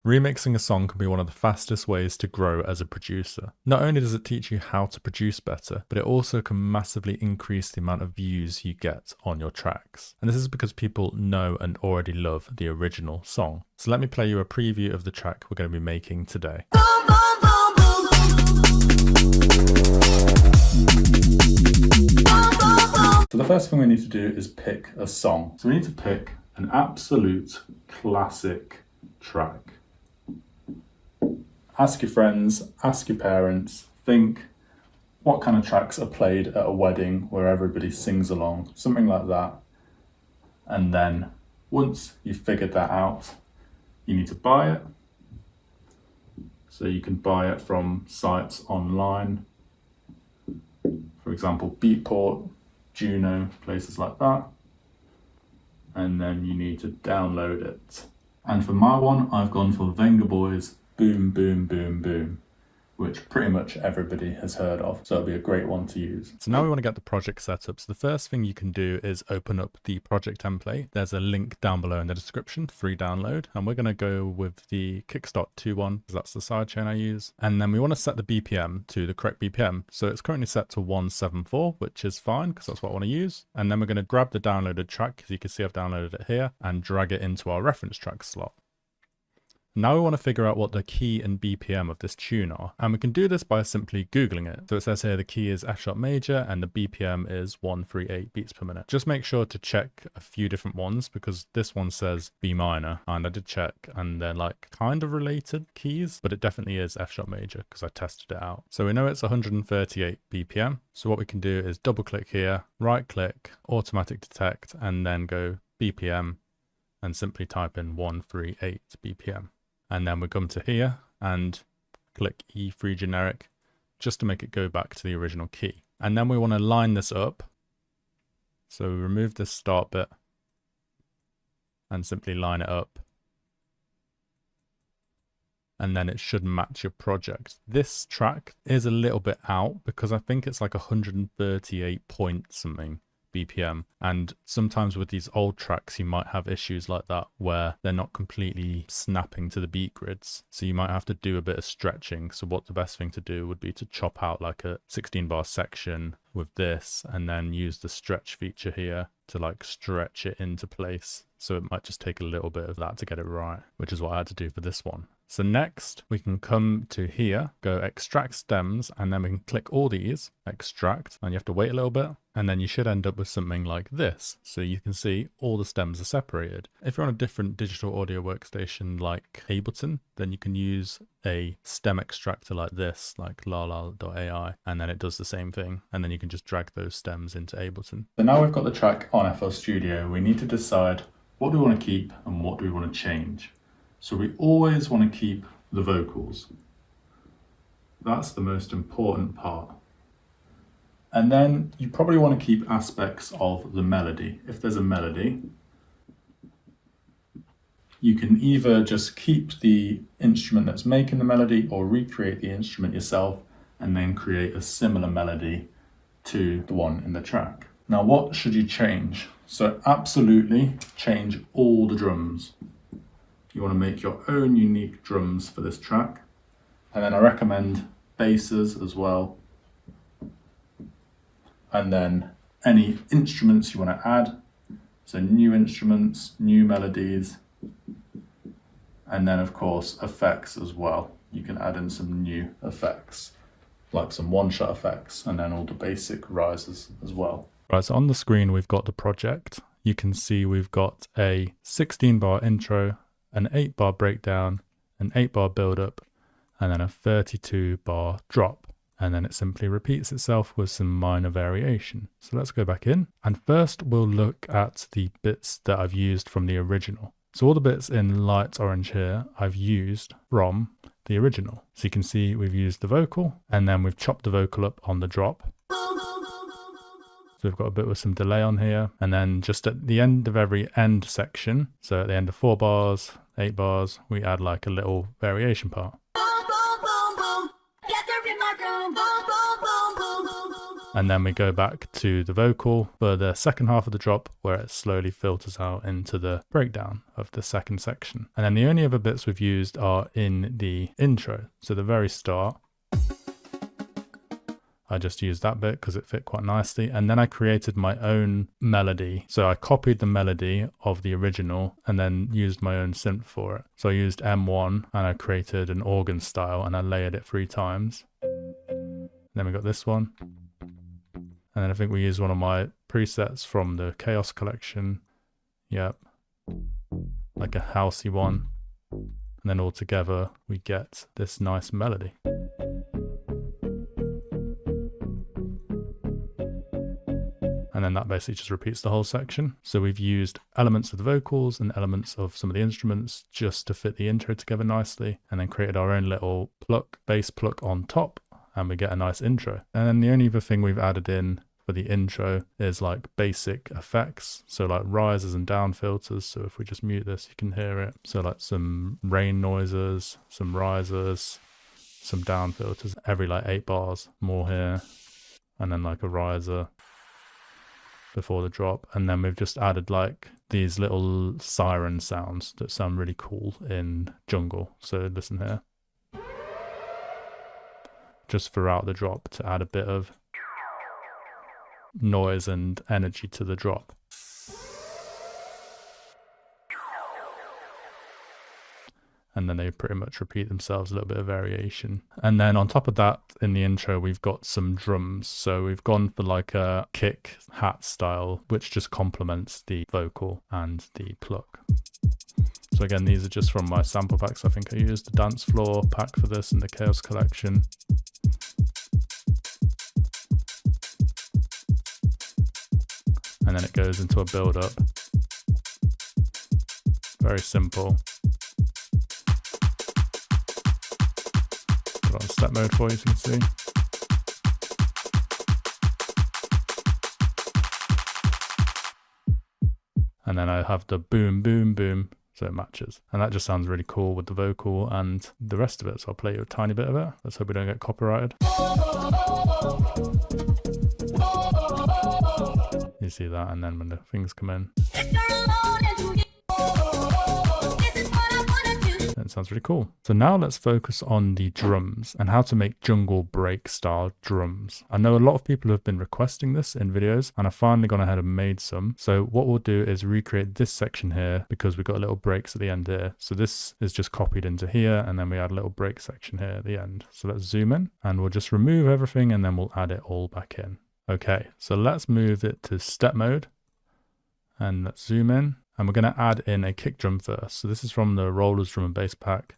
Remixing a song can be one of the fastest ways to grow as a producer. Not only does it teach you how to produce better, but it also can massively increase the amount of views you get on your tracks. And this is because people know and already love the original song. So let me play you a preview of the track we're going to be making today. So the first thing we need to do is pick a song. So we need to pick an absolute classic track. Ask your friends, ask your parents, think what kind of tracks are played at a wedding where everybody sings along, something like that. And then once you've figured that out, you need to buy it. So you can buy it from sites online, for example, Beatport, Juno, places like that. And then you need to download it. And for my one, I've gone for Venga Boy's Boom Boom Boom Boom, which pretty much everybody has heard of, so it'll be a great one to use. So now we want to get the project set up. So the first thing you can do is open up the project template. There's a link down below in the description, free download, and we're going to go with the Kickstart 2.1 because that's the sidechain I use. And then we want to set the BPM to the correct BPM. So it's currently set to 174, which is fine because that's what I want to use. And then we're going to grab the downloaded track, as you can see I've downloaded it here, and drag it into our reference track slot. Now we want to figure out what the key and BPM of this tune are, and we can do this by simply Googling it. So it says here the key is F sharp major and the BPM is 138 beats per minute. Just make sure to check a few different ones because this one says B minor, and I did check and they're like kind of related keys, but it definitely is F sharp major because I tested it out. So we know it's 138 BPM. So what we can do is double click here, right click, automatic detect, and then go BPM and simply type in 138 BPM. And then we come to here and click E3 generic just to make it go back to the original key. And then we want to line this up. So we remove this start bit and simply line it up. And then it should match your project. This track is a little bit out because I think it's like 138 point something BPM, and sometimes with these old tracks you might have issues like that where they're not completely snapping to the beat grids, so you might have to do a bit of stretching. So what the best thing to do would be to chop out like a 16 bar section with this and then use the stretch feature here to like stretch it into place. So it might just take a little bit of that to get it right, which is what I had to do for this one. So next we can come to here, go extract stems, and then we can click all these, extract, and you have to wait a little bit, and then you should end up with something like this. So you can see all the stems are separated. If you're on a different digital audio workstation like Ableton, then you can use a stem extractor like this, like lala.ai, and then it does the same thing, and then you can just drag those stems into Ableton. So now we've got the track on FL Studio, we need to decide what do we want to keep and what do we want to change. So we always want to keep the vocals. That's the most important part. And then you probably want to keep aspects of the melody. If there's a melody, you can either just keep the instrument that's making the melody or recreate the instrument yourself and then create a similar melody to the one in the track. Now, what should you change? So absolutely change all the drums. You want to make your own unique drums for this track. And then I recommend basses as well. And then any instruments you want to add. So new instruments, new melodies. And then of course effects as well. You can add in some new effects, like some one-shot effects, and then all the basic rises as well. Right, so on the screen we've got the project. You can see we've got a 16 bar intro, an 8 bar breakdown, an 8 bar build up, and then a 32 bar drop. And then it simply repeats itself with some minor variation. So let's go back in. And first we'll look at the bits that I've used from the original. So all the bits in light orange here, I've used from the original. So you can see we've used the vocal and then we've chopped the vocal up on the drop. So we've got a bit with some delay on here. And then just at the end of every end section, so at the end of 4 bars, 8 bars, we add like a little variation part. And then we go back to the vocal for the second half of the drop, where it slowly filters out into the breakdown of the second section. And then the only other bits we've used are in the intro. So the very start, I just used that bit because it fit quite nicely. And then I created my own melody. So I copied the melody of the original and then used my own synth for it. So I used M1 and I created an organ style and I layered it 3 times. Then we got this one. And then I think we used one of my presets from the Chaos collection. Yep. Like a housey one. And then all together we get this nice melody. And then that basically just repeats the whole section. So we've used elements of the vocals and elements of some of the instruments just to fit the intro together nicely, and then created our own little pluck, bass pluck on top, and we get a nice intro. And then the only other thing we've added in for the intro is like basic effects. So like risers and down filters. So if we just mute this, you can hear it. So like some rain noises, some risers, some down filters, every like 8 bars, more here, and then like a riser before the drop. And then we've just added like these little siren sounds that sound really cool in jungle. So listen here, just throughout the drop to add a bit of noise and energy to the drop. And then they pretty much repeat themselves, a little bit of variation. And then on top of that, in the intro, we've got some drums. So we've gone for like a kick hat style, which just complements the vocal and the pluck. So again, these are just from my sample packs. I think I used the dance floor pack for this in the Chaos collection. And then it goes into a build up. Very simple. Put it on step mode for you so you can see. And then I have the boom, boom, boom, so it matches. And that just sounds really cool with the vocal and the rest of it. So I'll play you a tiny bit of it. Let's hope we don't get copyrighted. You see that, and then when the things come in, it sounds really cool. So now let's focus on the drums and how to make jungle break style drums. I know a lot of people have been requesting this in videos, and I've finally gone ahead and made some. So what we'll do is recreate this section here, because we've got little breaks at the end here. So this is just copied into here, and then we add a little break section here at the end. So let's zoom in and we'll just remove everything and then we'll add it all back in. Okay, so let's move it to step mode and let's zoom in. And we're going to add in a kick drum first. So this is from the Rollers drum and bass pack.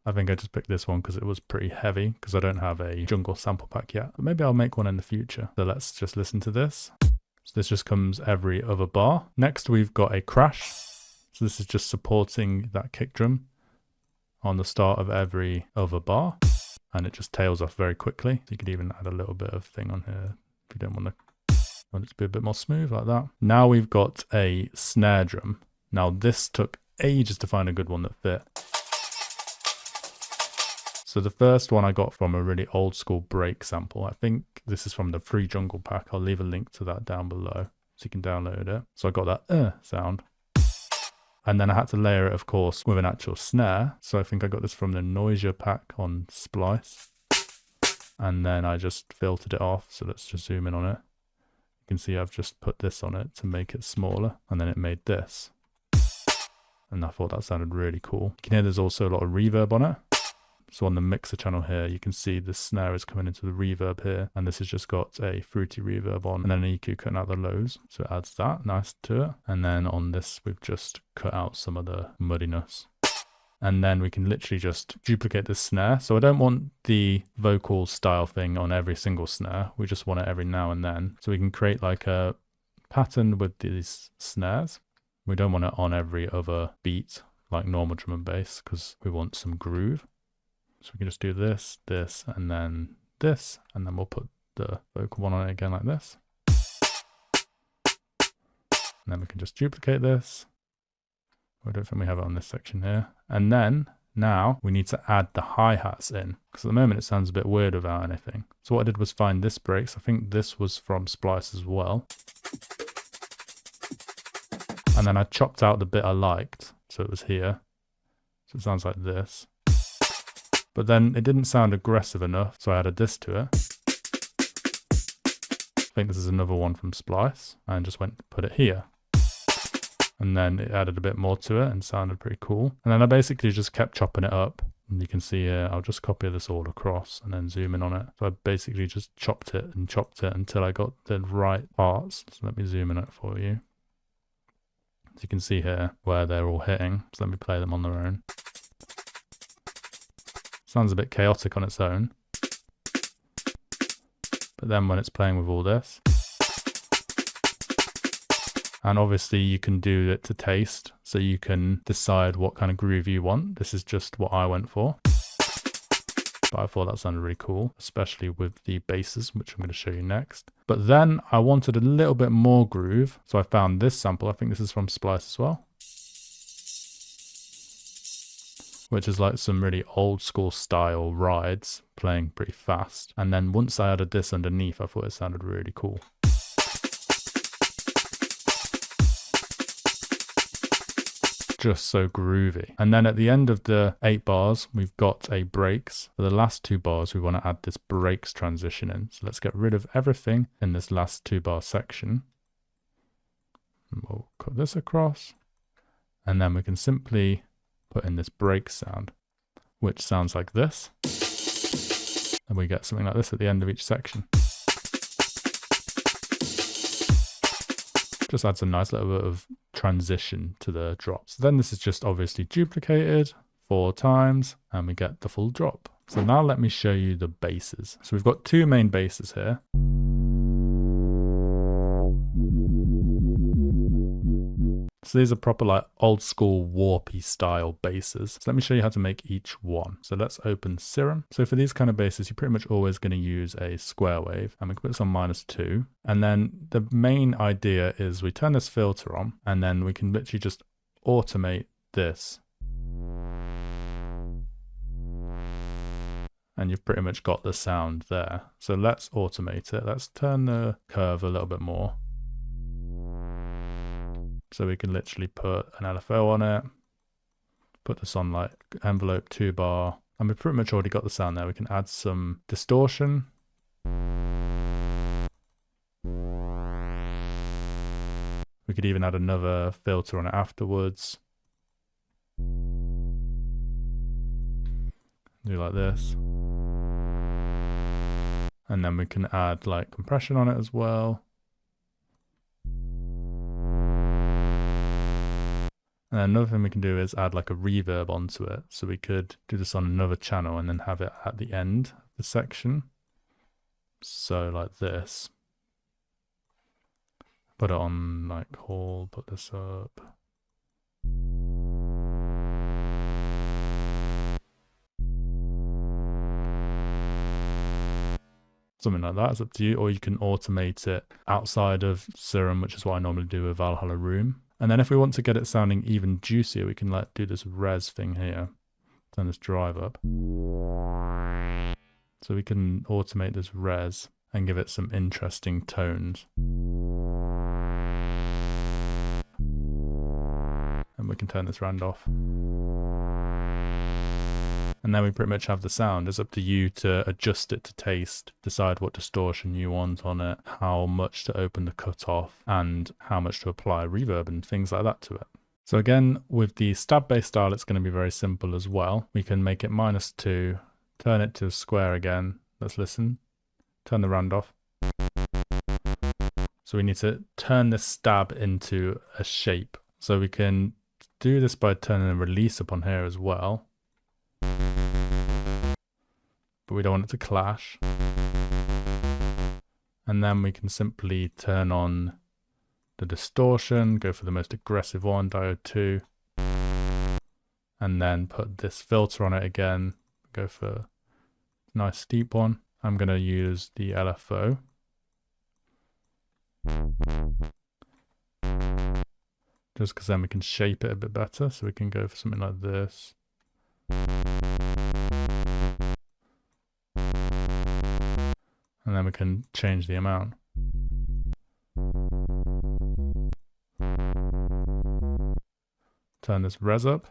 I think I just picked this one because it was pretty heavy, because I don't have a jungle sample pack yet. But maybe I'll make one in the future. So let's just listen to this. So this just comes every other bar. Next we've got a crash. So this is just supporting that kick drum on the start of every other bar. And it just tails off very quickly. So you could even add a little bit of thing on here if you don't want it to be a bit more smooth like that. Now we've got a snare drum. Now this took ages to find a good one that fit. So the first one I got from a really old school break sample. I think this is from the free jungle pack. I'll leave a link to that down below so you can download it. So I got that sound. And then I had to layer it, of course, with an actual snare. So I think I got this from the Noisia pack on Splice. And then I just filtered it off. So let's just zoom in on it. You can see I've just put this on it to make it smaller, and then it made this. And I thought that sounded really cool. You can hear there's also a lot of reverb on it. So on the mixer channel here, you can see the snare is coming into the reverb here, and this has just got a fruity reverb on, and then an EQ cutting out the lows. So it adds that nice to it. And then on this, we've just cut out some of the muddiness. And then we can literally just duplicate the snare. So I don't want the vocal style thing on every single snare. We just want it every now and then. So we can create like a pattern with these snares. We don't want it on every other beat like normal drum and bass, because we want some groove. So we can just do this, this, and then this. And then we'll put the vocal one on it again like this. And then we can just duplicate this. I don't think we have it on this section here. And then Now we need to add the hi-hats in, because at the moment it sounds a bit weird without anything. So what I did was find this breaks. I think this was from Splice as well. And then I chopped out the bit I liked. So it was here. So it sounds like this. But then it didn't sound aggressive enough, so I added this to it. I think this is another one from Splice. And just went to put it here. And then it added a bit more to it and sounded pretty cool. And then I basically just kept chopping it up. And you can see here, I'll just copy this all across and then zoom in on it. So I basically just chopped it until I got the right parts. So let me zoom in it for you. So you can see here where they're all hitting. So let me play them on their own. Sounds a bit chaotic on its own. But then when it's playing with all this, and obviously you can do it to taste, so you can decide what kind of groove you want. This is just what I went for. But I thought that sounded really cool, especially with the basses, which I'm going to show you next. But then I wanted a little bit more groove, so I found this sample. I think this is from Splice as well, which is like some really old school style rides playing pretty fast. And then once I added this underneath, I thought it sounded really cool. Just so groovy. And then at the end of the 8 bars, we've got a breaks. For the last 2 bars, we want to add this breaks transition in. So let's get rid of everything in this last 2 bar section. And we'll cut this across. And then we can simply put in this break sound, which sounds like this. And we get something like this at the end of each section. Just adds a nice little bit of transition to the drops. Then this is just obviously duplicated 4 times and we get the full drop. So now let me show you the basses. So we've got 2 main basses here. So these are proper like old school warpy style basses. So let me show you how to make each one. So let's open Serum. So for these kind of basses, you're pretty much always going to use a square wave, and we can put this on -2. And then the main idea is we turn this filter on and then we can literally just automate this. And you've pretty much got the sound there. So let's automate it. Let's turn the curve a little bit more. So we can literally put an LFO on it, put this on like envelope 2 bar, and we've pretty much already got the sound there. We can add some distortion. We could even add another filter on it afterwards. Do like this. And then we can add like compression on it as well. And another thing we can do is add like a reverb onto it. So we could do this on another channel and then have it at the end of the section. So like this. Put it on like Hall, put this up. Something like that, it's up to you. Or you can automate it outside of Serum, which is what I normally do with Valhalla Room. And then if we want to get it sounding even juicier, we can like do this res thing here. Turn this drive up. So we can automate this res and give it some interesting tones. And we can turn this round off. And then we pretty much have the sound. It's up to you to adjust it to taste, decide what distortion you want on it, how much to open the cutoff, and how much to apply reverb and things like that to it. So again, with the stab bass style, it's going to be very simple as well. We can make it -2, turn it to a square again. Let's listen. Turn the round off. So we need to turn this stab into a shape. So we can do this by turning a release up on here as well. But we don't want it to clash. And then we can simply turn on the distortion, go for the most aggressive one, diode 2, and then put this filter on it again, go for a nice steep one. I'm going to use the LFO. Just because then we can shape it a bit better, so we can go for something like this. And then we can change the amount. Turn this res up.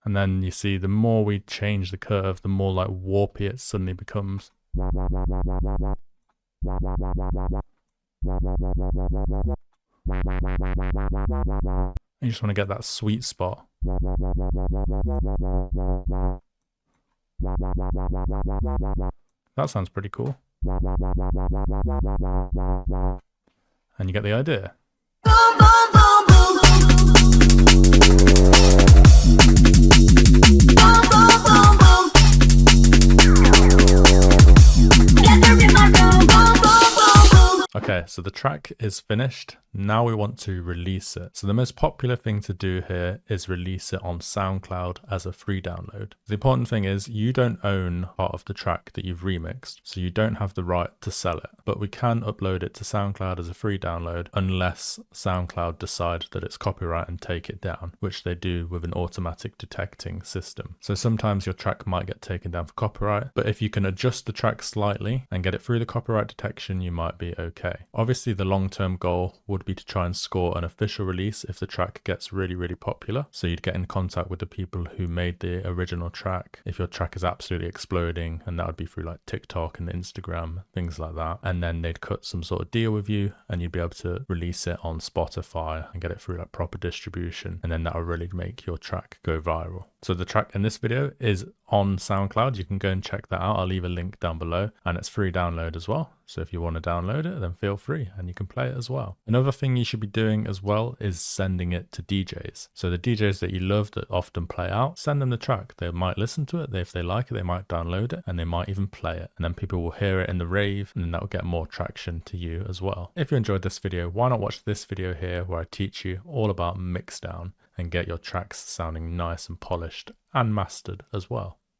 And then you see the more we change the curve, the more like warpy it suddenly becomes. You just want to get that sweet spot. That sounds pretty cool. And you get the idea. Okay, so the track is finished. Now we want to release it. So the most popular thing to do here is release it on SoundCloud as a free download. The important thing is you don't own part of the track that you've remixed, so you don't have the right to sell it. But we can upload it to SoundCloud as a free download unless SoundCloud decide that it's copyright and take it down, which they do with an automatic detecting system. So sometimes your track might get taken down for copyright, but if you can adjust the track slightly and get it through the copyright detection, you might be okay. Obviously, the long-term goal would be to try and score an official release if the track gets really, really popular. So you'd get in contact with the people who made the original track if your track is absolutely exploding, and that would be through like TikTok and Instagram, things like that. And then they'd cut some sort of deal with you and you'd be able to release it on Spotify and get it through like proper distribution. And then that will really make your track go viral. So the track in this video is on SoundCloud. You can go and check that out. I'll leave a link down below, and it's free download as well. So if you want to download it, then feel free and you can play it as well. Another thing you should be doing as well is sending it to DJs. So the DJs that you love that often play out, send them the track. They might listen to it. If they like it, they might download it and they might even play it. And then people will hear it in the rave, and then that will get more traction to you as well. If you enjoyed this video, why not watch this video here where I teach you all about mixdown and get your tracks sounding nice and polished and mastered as well.